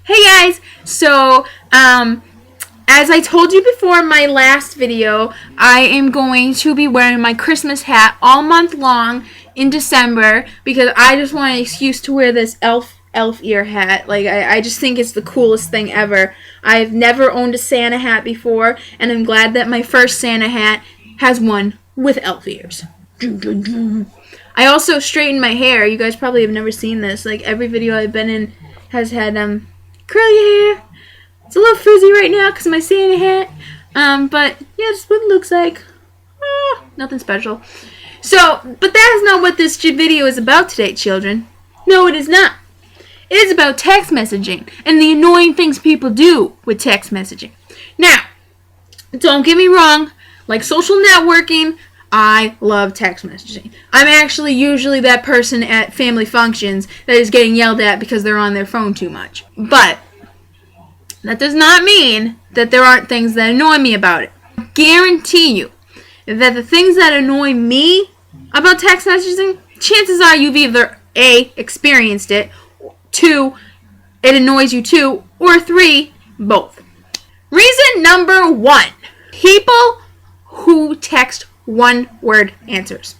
Hey guys, as I told you before in my last video, I am going to be wearing my Christmas hat all month long in December because I just want an excuse to wear this elf ear hat. Like, I just think it's the coolest thing ever. I've never owned a Santa hat before, and I'm glad that my first Santa hat has one with elf ears. I also straightened my hair. You guys probably have never seen this. Like, every video I've been in has had curly hair. It's a little frizzy right now because of my Santa hat. But yeah, that's what it looks like. Nothing special. But that is not what this video is about today, children. No, it is not. It is about text messaging and the annoying things people do with text messaging. Now, don't get me wrong. Like social networking, I love text messaging. I'm actually usually that person at family functions that is getting yelled at because they're on their phone too much. But that does not mean that there aren't things that annoy me about it. I guarantee you that the things that annoy me about text messaging, chances are you've either A, experienced it, 2, it annoys you too, or 3, both. Reason number 1, people who text one-word answers.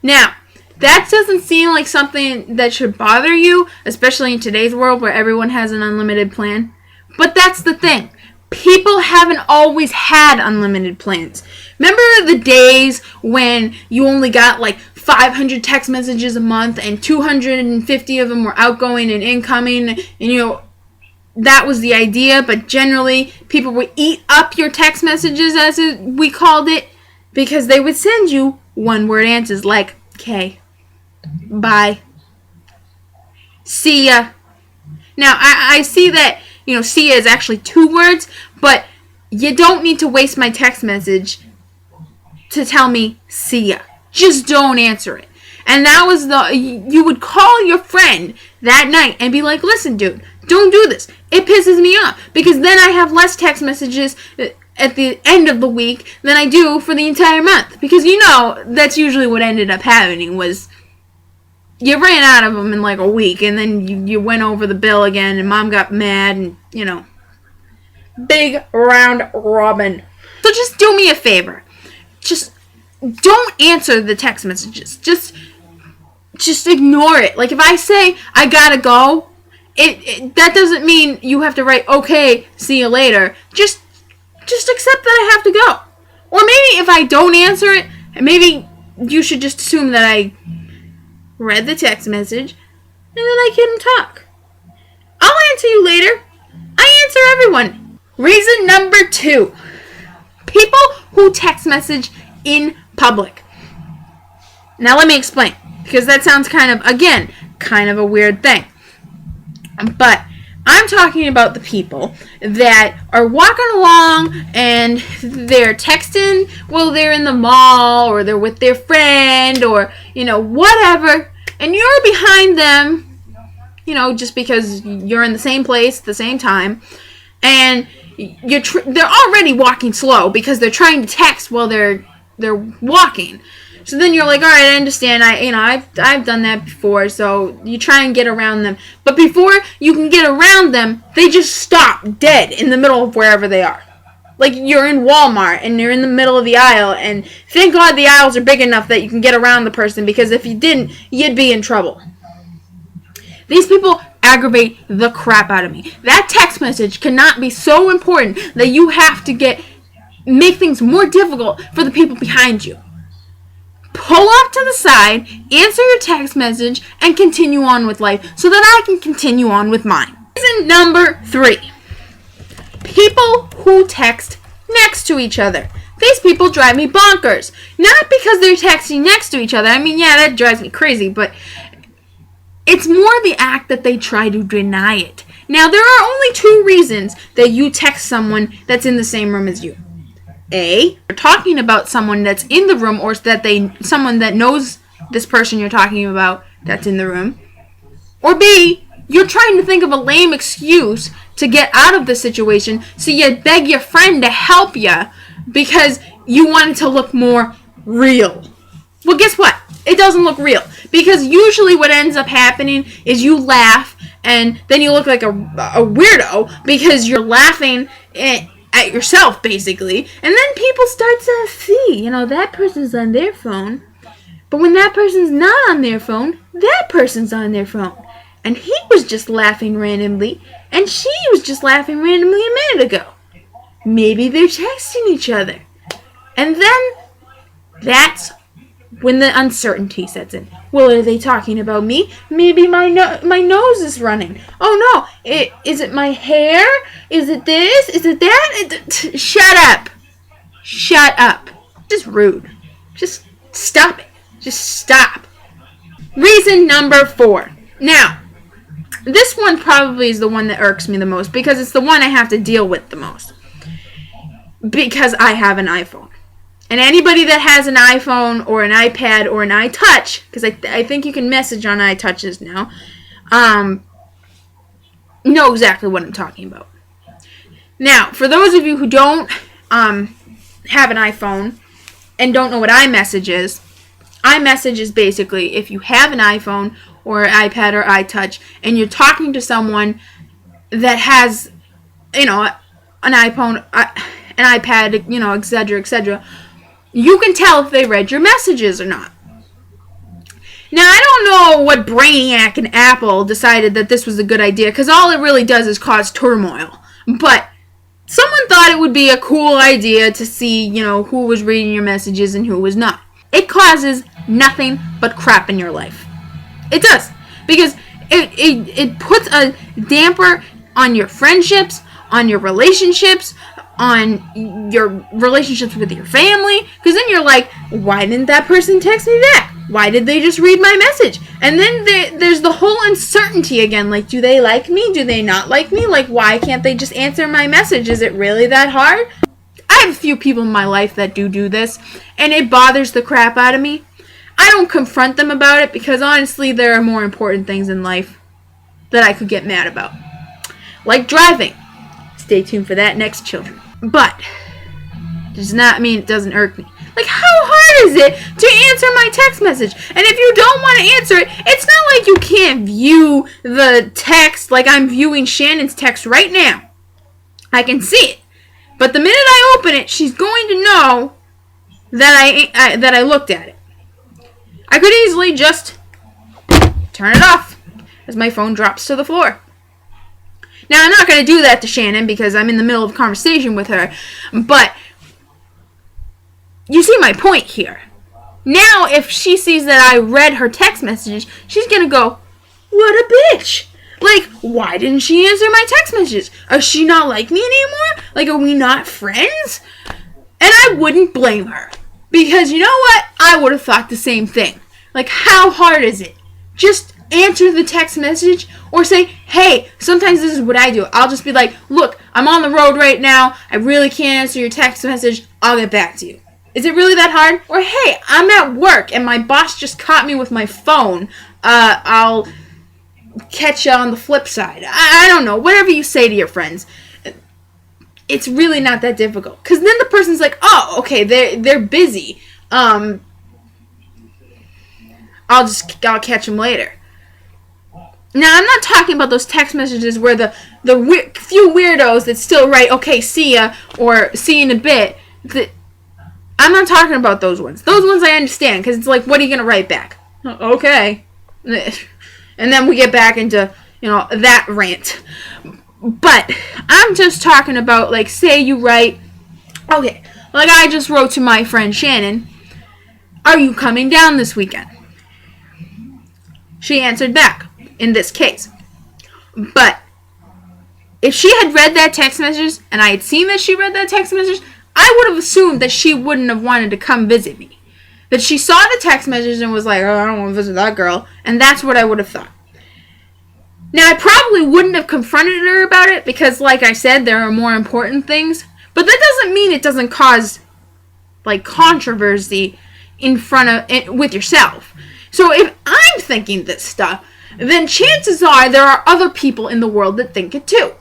Now, that doesn't seem like something that should bother you, especially in today's world where everyone has an unlimited plan. But that's the thing. People haven't always had unlimited plans. Remember the days when you only got like 500 text messages a month and 250 of them were outgoing and incoming, and that was the idea, but generally people would eat up your text messages, as we called it, because they would send you one-word answers like, "Okay, bye, see ya." Now, I see that, see ya is actually 2 words, but you don't need to waste my text message to tell me, see ya. Just don't answer it. And that was you would call your friend that night and be like, "Listen, dude, don't do this. It pisses me off." Because then I have less text messages at the end of the week than I do for the entire month. Because that's usually what ended up happening was you ran out of them in like a week, and then you went over the bill again, and mom got mad, and big round robin. So just do me a favor. Just don't answer the text messages. Just ignore it. Like if I say I gotta go, that doesn't mean you have to write, "Okay, see you later." Just accept that I have to go. Or maybe if I don't answer it, maybe you should just assume that I read the text message and then I can talk. I'll answer you later. I answer everyone. Reason number 2. People who text message in public. Now let me explain, because that sounds kind of a weird thing. But I'm talking about the people that are walking along and they're texting while they're in the mall or they're with their friend or, whatever. And you're behind them, just because you're in the same place at the same time. And they're already walking slow because they're trying to text while they're walking. So then you're like, all right, I understand. I've done that before. So you try and get around them. But before you can get around them, they just stop dead in the middle of wherever they are. Like you're in Walmart and you're in the middle of the aisle. And thank God the aisles are big enough that you can get around the person. Because if you didn't, you'd be in trouble. These people aggravate the crap out of me. That text message cannot be so important that you have to make things more difficult for the people behind you. Pull off to the side, answer your text message, and continue on with life so that I can continue on with mine. Reason number 3. People who text next to each other. These people drive me bonkers. Not because they're texting next to each other. I mean, yeah, that drives me crazy, but it's more the act that they try to deny it. Now, there are only 2 reasons that you text someone that's in the same room as you. A, you're talking about someone that's in the room, or someone that knows this person you're talking about that's in the room. Or B, you're trying to think of a lame excuse to get out of the situation, so you beg your friend to help you because you want it to look more real. Well, guess what? It doesn't look real. Because usually what ends up happening is you laugh and then you look like a weirdo because you're laughing at yourself, basically. And then people start to see, that person's on their phone. But when that person's not on their phone, that person's on their phone. And he was just laughing randomly, and she was just laughing randomly a minute ago. Maybe they're texting each other. And then that's when the uncertainty sets in. Well, are they talking about me? Maybe my nose is running. Oh no, is it my hair? Is it this? Is it that? Shut up. Shut up. Just rude. Just stop it. Just stop. Reason number 4. Now, this one probably is the one that irks me the most because it's the one I have to deal with the most. Because I have an iPhone. And anybody that has an iPhone or an iPad or an iTouch, because I think you can message on iTouches now, know exactly what I'm talking about. Now, for those of you who don't have an iPhone and don't know what iMessage is basically if you have an iPhone or iPad or iTouch and you're talking to someone that has, an iPhone, an iPad, etc., etc., you can tell if they read your messages or not. Now, I don't know what brainiac in Apple decided that this was a good idea, because all it really does is cause turmoil. But someone thought it would be a cool idea to see, who was reading your messages and who was not. It causes nothing but crap in your life. It does. Because it puts a damper on your friendships, on your relationships, on your relationships with your family, because then you're like, why didn't that person text me back? Why did they just read my message? And then there's the whole uncertainty again, like, do they like me? Do they not like me? Like, why can't they just answer my message? Is it really that hard? I have a few people in my life that do this, and it bothers the crap out of me. I don't confront them about it because honestly there are more important things in life that I could get mad about. Like driving. Stay tuned for that next, children. But does not mean it doesn't irk me. Like, how hard is it to answer my text message? And if you don't want to answer it, it's not like you can't view the text like I'm viewing Shannon's text right now. I can see it. But the minute I open it, she's going to know that I looked at it. I could easily just turn it off as my phone drops to the floor. Now, I'm not going to do that to Shannon because I'm in the middle of a conversation with her, but you see my point here. Now, if she sees that I read her text messages, she's going to go, what a bitch. Like, why didn't she answer my text messages? Does she not like me anymore? Like, are we not friends? And I wouldn't blame her. Because you know what? I would have thought the same thing. Like, how hard is it? Just answer the text message or say, hey, sometimes this is what I do. I'll just be like, look, I'm on the road right now. I really can't answer your text message. I'll get back to you. Is it really that hard? Or, hey, I'm at work and my boss just caught me with my phone. I'll catch you on the flip side. I don't know. Whatever you say to your friends. It's really not that difficult. Because then the person's like, oh, okay, they're busy. I'll catch them later. Now, I'm not talking about those text messages where the few weirdos that still write, okay, see ya, or see you in a bit. I'm not talking about those ones. Those ones I understand, because it's like, what are you going to write back? Okay. And then we get back into, that rant. But I'm just talking about, like, say you write, okay, like I just wrote to my friend Shannon, are you coming down this weekend? She answered back, in this case. But if she had read that text message, and I had seen that she read that text message, I would have assumed that she wouldn't have wanted to come visit me. That she saw the text message and was like, oh, I don't want to visit that girl. And that's what I would have thought. Now, I probably wouldn't have confronted her about it because, like I said, there are more important things. But that doesn't mean it doesn't cause, like, controversy with yourself. So if I'm thinking this stuff, then chances are there are other people in the world that think it too.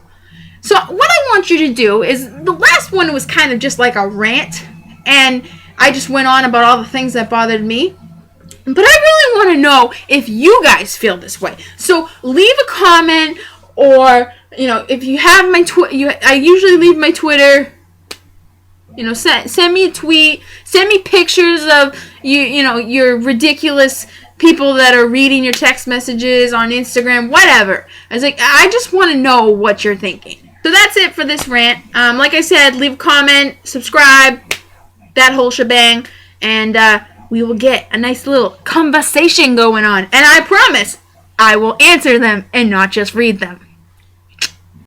So what I want you to do is, the last one was kind of just like a rant, and I just went on about all the things that bothered me. But I really want to know if you guys feel this way. So leave a comment, or if you have my I usually leave my Twitter. Send me a tweet. Send me pictures of your ridiculous people that are reading your text messages on Instagram, whatever. I just want to know what you're thinking. So that's it for this rant. Like I said, leave a comment, subscribe, that whole shebang, and we will get a nice little conversation going on. And I promise I will answer them and not just read them.